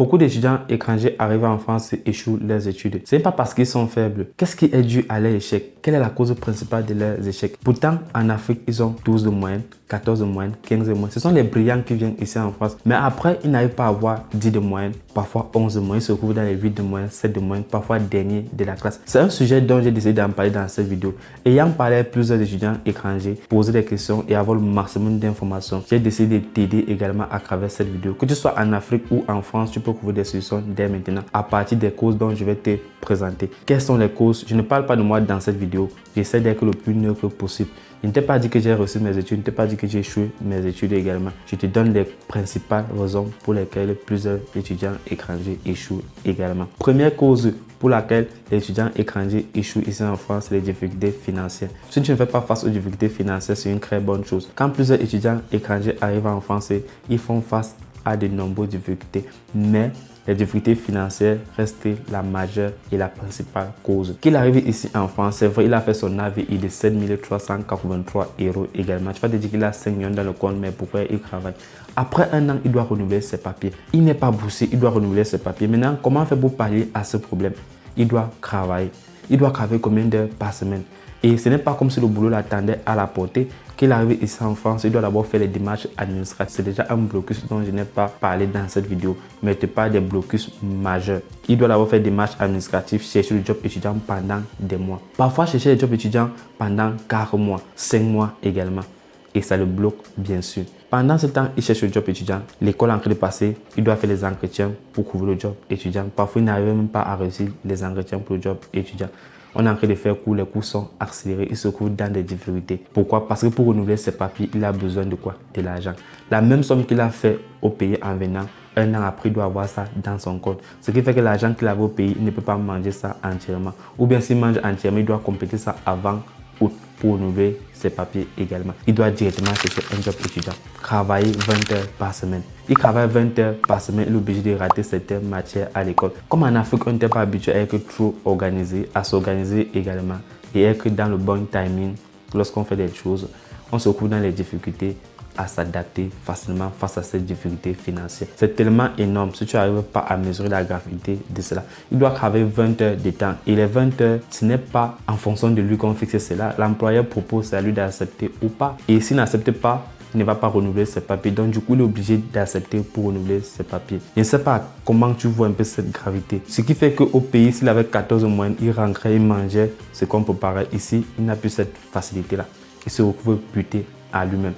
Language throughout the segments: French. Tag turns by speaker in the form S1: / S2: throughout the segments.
S1: Beaucoup d'étudiants étrangers arrivent en France et échouent leurs études. Ce n'est pas parce qu'ils sont faibles. Qu'est-ce qui est dû à leur échec? Quelle est la cause principale de leurs échecs? Pourtant, en Afrique, ils ont 12 de moyenne, 14 de moyenne, 15 de moyenne. Ce sont les brillants qui viennent ici en France. Mais après, ils n'arrivent pas à avoir 10 de moyenne, parfois 11 de moyenne. Ils se retrouvent dans les 8 de moyenne, 7 de moyenne, parfois dernier de la classe. C'est un sujet dont j'ai décidé d'en parler dans cette vidéo. Ayant parlé à plusieurs étudiants étrangers, poser des questions et avoir le maximum d'informations, j'ai décidé de t'aider également à travers cette vidéo. Que tu sois en Afrique ou en France, tu peux trouver des solutions dès maintenant à partir des causes dont je vais te présenter. Quelles sont les causes? Je ne parle pas de moi dans cette vidéo. J'essaie d'être le plus neutre possible. Je ne t'ai pas dit que j'ai reçu mes études, je ne t'ai pas dit que j'ai échoué mes études également. Je te donne les principales raisons pour lesquelles plusieurs étudiants étrangers échouent également. Première cause pour laquelle les étudiants étrangers échouent ici en France, c'est les difficultés financières. Si tu ne fais pas face aux difficultés financières, c'est une très bonne chose. Quand plusieurs étudiants étrangers arrivent en France, ils font face à de nombreuses difficultés, mais les difficultés financières restent la majeure et la principale cause. Qu'il arrive ici en France, c'est vrai, il a fait son AVI de 7 383 € également. Tu vas te dire qu'il a 5 millions dans le compte, mais pourquoi il travaille? Après un an, il doit renouveler ses papiers. Il n'est pas boursier, il doit renouveler ses papiers. Maintenant, comment faire pour pallier à ce problème? Il doit travailler. Il doit travailler combien d'heures par semaine? Et ce n'est pas comme si le boulot l'attendait à la portée. Qu'il arrive ici en France, il doit d'abord faire les démarches administratives. C'est déjà un blocus dont je n'ai pas parlé dans cette vidéo, mais je te parle des blocus majeurs. Il doit d'abord faire des démarches administratives, chercher le job étudiant pendant des mois. Parfois, chercher le job étudiant pendant 4 mois, 5 mois également. Et ça le bloque, bien sûr. Pendant ce temps, il cherche le job étudiant. L'école est en train de passer, il doit faire les entretiens pour trouver le job étudiant. Parfois, il n'arrive même pas à réussir les entretiens pour le job étudiant. On est en train de faire cours, les cours sont accélérés, il se trouve dans des difficultés. Pourquoi? Parce que pour renouveler ses papiers, il a besoin de quoi? De l'argent. La même somme qu'il a fait au pays en venant, un an après, il doit avoir ça dans son compte. Ce qui fait que l'argent qu'il avait au pays, il ne peut pas manger ça entièrement. Ou bien s'il mange entièrement, il doit compléter ça avant août pour renouveler ses papiers également. Il doit directement chercher un job étudiant. Travailler 20 heures par semaine. Il travaille 20 heures par semaine, il est obligé de rater certaines matières à l'école. Comme en Afrique, on n'était pas habitué à être trop organisé, à s'organiser également et être dans le bon timing lorsqu'on fait des choses. On se trouve dans les difficultés à s'adapter facilement face à ces difficultés financières. C'est tellement énorme si tu n'arrives pas à mesurer la gravité de cela. Il doit travailler 20 heures de temps et les 20 heures, ce n'est pas en fonction de lui qu'on fixe cela. L'employeur propose à lui d'accepter ou pas. Et s'il n'accepte pas, il ne va pas renouveler ses papiers. Donc du coup, il est obligé d'accepter pour renouveler ses papiers. Je ne sais pas comment tu vois un peu cette gravité. Ce qui fait qu'au pays, s'il avait 14 moyenne, il rentrait, il mangeait ce qu'on préparait. Ici, il n'a plus cette facilité-là. Il se retrouve buté à lui-même.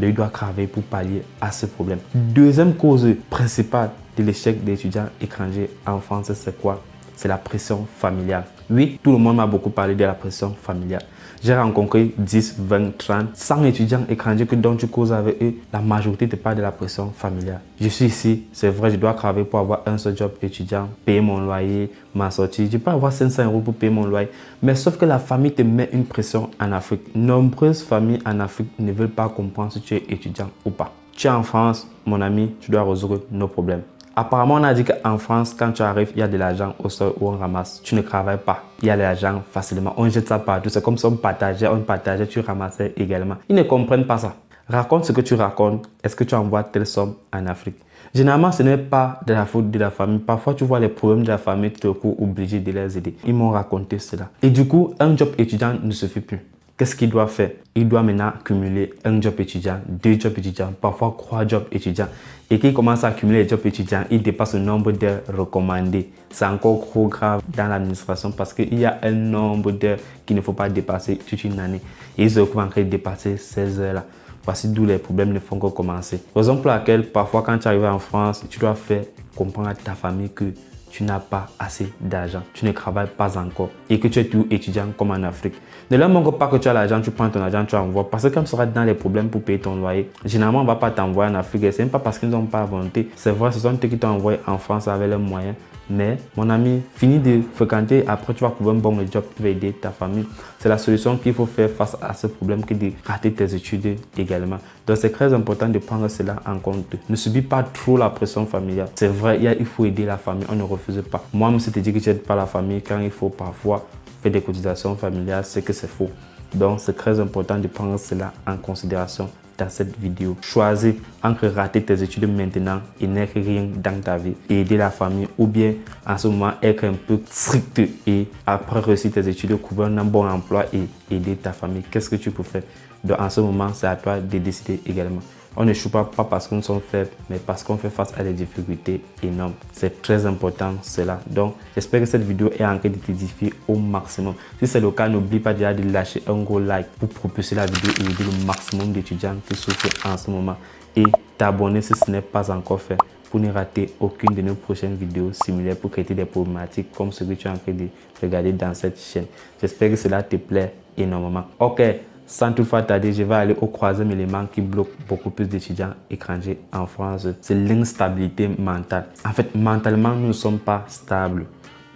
S1: Il doit travailler pour pallier à ce problème. Deuxième cause principale de l'échec des étudiants étrangers en France, c'est quoi? C'est la pression familiale. Oui, tout le monde m'a beaucoup parlé de la pression familiale. J'ai rencontré 10, 20, 30, 100 étudiants étrangers dont tu causes avec eux. La majorité te parle de la pression familiale. Je suis ici, c'est vrai, je dois travailler pour avoir un seul job étudiant, payer mon loyer, m'en sortir. Je peux avoir 500 € pour payer mon loyer. Mais sauf que la famille te met une pression en Afrique. Nombreuses familles en Afrique ne veulent pas comprendre si tu es étudiant ou pas. Tu es en France, mon ami, tu dois résoudre nos problèmes. Apparemment, on a dit qu'en France, quand tu arrives, il y a de l'argent au sol où on ramasse. Tu ne travailles pas. Il y a de l'argent facilement. On jette ça partout. C'est comme si on partageait, tu ramassais également. Ils ne comprennent pas ça. Raconte ce que tu racontes. Est-ce que tu envoies telle somme en Afrique? Généralement, ce n'est pas de la faute de la famille. Parfois, tu vois les problèmes de la famille, tu te retrouves obligé de les aider. Ils m'ont raconté cela. Et du coup, un job étudiant ne suffit plus. Qu'est-ce qu'il doit faire? Il doit maintenant cumuler un job étudiant, 2 jobs étudiants, parfois 3 jobs étudiants. Et qu'il commence à accumuler les jobs étudiants, il dépasse le nombre d'heures recommandées. C'est encore trop grave dans l'administration parce qu'il y a un nombre d'heures qu'il ne faut pas dépasser toute une année. Et ils se retrouvent en train de dépasser ces heures-là. Voici d'où les problèmes ne font que commencer. Raison pour laquelle, parfois, quand tu arrives en France, tu dois faire comprendre à ta famille que tu n'as pas assez d'argent, tu ne travailles pas encore et que tu es toujours étudiant comme en Afrique. Ne leur montre pas que tu as l'argent, tu prends ton argent, tu envoies. Parce que quand tu seras dans les problèmes pour payer ton loyer, généralement, on ne va pas t'envoyer en Afrique. Et ce n'est pas parce qu'ils n'ont pas la volonté. C'est vrai, ce sont eux qui t'ont envoyé en France avec leurs moyens. Mais mon ami, finis de fréquenter, après tu vas trouver un bon job qui va aider ta famille. C'est la solution qu'il faut faire face à ce problème que de rater tes études également. Donc c'est très important de prendre cela en compte. Ne subis pas trop la pression familiale. C'est vrai, il faut aider la famille, on ne refuse pas. Moi, je te dis que tu n'aides pas la famille quand il faut parfois faire des cotisations familiales, c'est que c'est faux. Donc c'est très important de prendre cela en considération dans cette vidéo. Choisis entre rater tes études maintenant et n'être rien dans ta vie, et aider la famille, ou bien en ce moment être un peu strict et après réussir tes études, trouver un bon emploi et aider ta famille. Qu'est-ce que tu peux faire? Donc en ce moment, c'est à toi de décider également. On n'échoue pas parce que nous sommes faibles, mais parce qu'on fait face à des difficultés énormes. C'est très important cela. Donc, j'espère que cette vidéo est en train de t'édifier au maximum. Si c'est le cas, n'oublie pas déjà de lâcher un gros like pour propulser la vidéo et aider le maximum d'étudiants qui souffrent en ce moment. Et t'abonner si ce n'est pas encore fait pour ne rater aucune de nos prochaines vidéos similaires pour traiter des problématiques comme ce que tu es en train de regarder dans cette chaîne. J'espère que cela te plaît énormément. Ok. Sans toutefois tarder, je vais aller au troisième élément qui bloque beaucoup plus d'étudiants étrangers en France. C'est l'instabilité mentale. En fait, mentalement, nous ne sommes pas stables.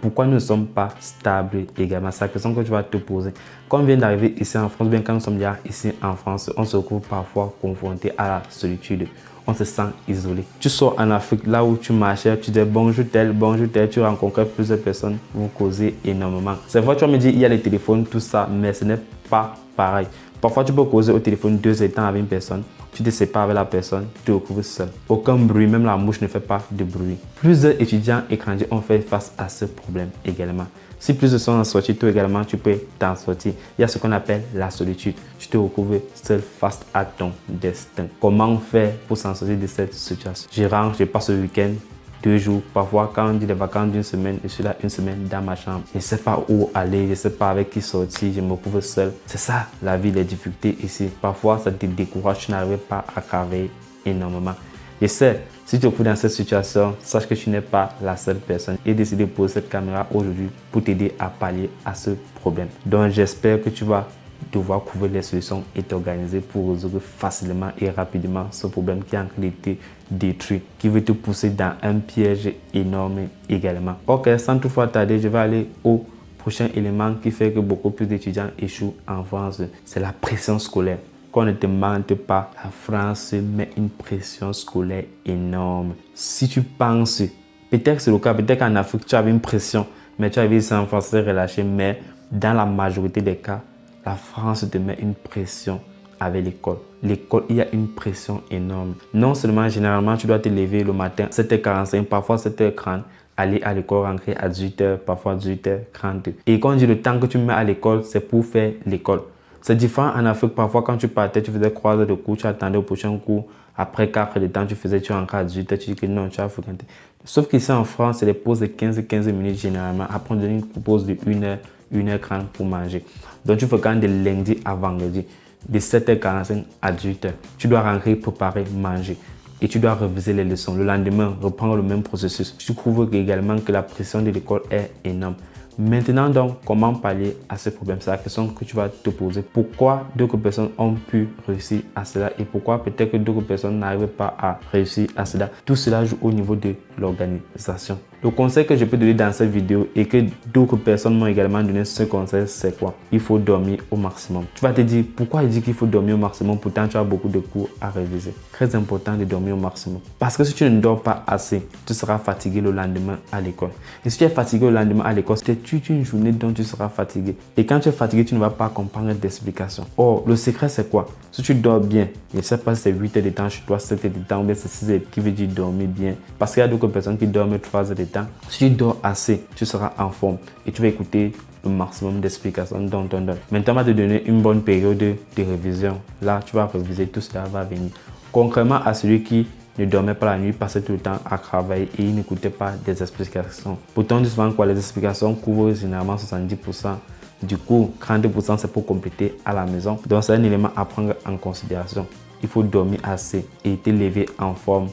S1: Pourquoi nous ne sommes pas stables également? C'est la question que tu vas te poser. Quand on vient d'arriver ici en France, bien quand nous sommes déjà ici en France, on se retrouve parfois confronté à la solitude. On se sent isolé. Tu sors en Afrique, là où tu marchais, tu dis bonjour tel, tu rencontres plusieurs personnes, vous causez énormément. C'est vrai, tu vas me dire, il y a les téléphones, tout ça, mais ce n'est pas pareil. Parfois, tu peux causer au téléphone 2 heures de temps avec une personne, tu te sépares avec la personne, tu te retrouves seul. Aucun bruit, même la mouche ne fait pas de bruit. Plusieurs étudiants étrangers ont fait face à ce problème également. Si plusieurs sont en sortie, toi également, tu peux t'en sortir. Il y a ce qu'on appelle la solitude. Tu te retrouves seul face à ton destin. Comment faire pour s'en sortir de cette situation? Je rentre, je passe le week-end, 2 jours, parfois quand on dit les vacances d'une semaine, je suis là une semaine dans ma chambre. Je ne sais pas où aller, je ne sais pas avec qui sortir, je me retrouve seul. C'est ça la vie, les difficultés ici. Parfois ça te décourage, tu n'arrives pas à travailler énormément. Je sais, si tu te retrouves dans cette situation, sache que tu n'es pas la seule personne et décide de poser cette caméra aujourd'hui pour t'aider à pallier à ce problème. Donc j'espère que tu vas devoir trouver les solutions et t'organiser pour résoudre facilement et rapidement ce problème qui est en train de te détruire, qui veut te pousser dans un piège énorme également. Ok, sans toutefois tarder, je vais aller au prochain élément qui fait que beaucoup plus d'étudiants échouent en France. C'est la pression scolaire. Qu'on ne te mente pas, la France met une pression scolaire énorme. Si tu penses, peut-être que c'est le cas, peut-être qu'en Afrique tu avais une pression, mais tu avais ici en France, c'est relâché, mais dans la majorité des cas, la France te met une pression avec l'école. L'école, il y a une pression énorme. Non seulement, généralement, tu dois te lever le matin 7h45, parfois 7h30, aller à l'école, rentrer à 18h, parfois 18h30. Et quand on dit le temps que tu mets à l'école, c'est pour faire l'école. C'est différent en Afrique. Parfois, quand tu partais, tu faisais 3 heures de cours, tu attendais au prochain cours. Après 4 heures de temps, tu rentrais à 18h, tu dis que non, tu as fréquenté. Sauf qu'ici en France, c'est des pauses de 15 minutes généralement. Après, on donne une pause de 1h, 1h30 pour manger. Donc, tu fréquentes de lundi à vendredi, de 7h45 à 18h. Tu dois rentrer, préparer, manger. Et tu dois réviser les leçons. Le lendemain, reprendre le même processus. Tu trouves également que la pression de l'école est énorme. Maintenant donc, comment pallier à ce problème? C'est la question que tu vas te poser. Pourquoi d'autres personnes ont pu réussir à cela et pourquoi peut-être que d'autres personnes n'arrivent pas à réussir à cela? Tout cela joue au niveau de l'organisation. Le conseil que je peux donner dans cette vidéo et que d'autres personnes m'ont également donné, ce conseil, c'est quoi? Il faut dormir au maximum. Tu vas te dire, pourquoi il dit qu'il faut dormir au maximum? Pourtant, tu as beaucoup de cours à réviser. Très important de dormir au maximum. Parce que si tu ne dors pas assez, tu seras fatigué le lendemain à l'école. Et si tu es fatigué le lendemain à l'école, c'est toute une journée dont tu seras fatigué. Et quand tu es fatigué, tu ne vas pas comprendre d'explication. Or, le secret, c'est quoi? Si tu dors bien, je ne sais pas si c'est 8 heures de temps chez toi, 7 heures de temps, ou bien c'est 6 heures qui veut dire dormir bien. Parce qu'il y a d'autres personnes qui dorment 3 heures de temps. Si tu dors assez, tu seras en forme et tu vas écouter le maximum d'explications dont on donne. Maintenant, on va te donner une bonne période de révision. Là, tu vas réviser, tout cela va venir. Contrairement à celui qui ne dormait pas la nuit, passait tout le temps à travailler et il n'écoutait pas des explications. Pourtant, souvent, les explications couvrent généralement 70%. Du coup, 30% c'est pour compléter à la maison. Donc, c'est un élément à prendre en considération. Il faut dormir assez et te lever en forme,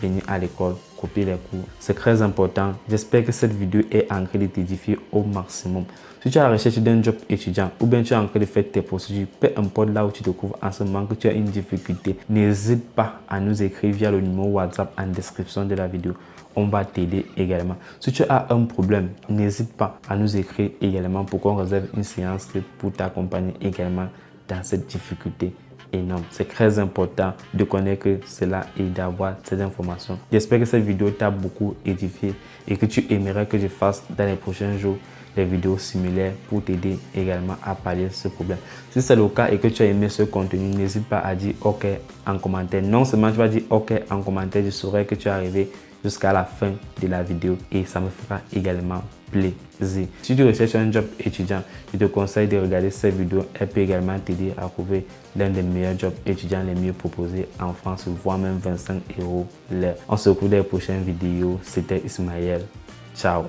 S1: venir à l'école, copier les cours. C'est très important. J'espère que cette vidéo est en train de t'édifier au maximum. Si tu es à la recherche d'un job étudiant ou bien tu es en train de faire tes procédures, peu importe là où tu te trouves en ce moment, que tu as une difficulté, n'hésite pas à nous écrire via le numéro WhatsApp en description de la vidéo. On va t'aider également. Si tu as un problème, n'hésite pas à nous écrire également pour qu'on réserve une séance pour t'accompagner également dans cette difficulté énorme. C'est très important de connaître cela et d'avoir ces informations. J'espère que cette vidéo t'a beaucoup édifié et que tu aimerais que je fasse dans les prochains jours des vidéos similaires pour t'aider également à pallier ce problème. Si c'est le cas et que tu as aimé ce contenu, n'hésite pas à dire OK en commentaire. Non seulement tu vas dire OK en commentaire, je saurai que tu es arrivé jusqu'à la fin de la vidéo et ça me fera également plaisir. Si tu recherches un job étudiant, je te conseille de regarder cette vidéo. Elle peut également t'aider à trouver l'un des meilleurs jobs étudiants les mieux proposés en France, voire même 25 € l'heure. On se retrouve dans les prochaines vidéos. C'était Ismaël. Ciao.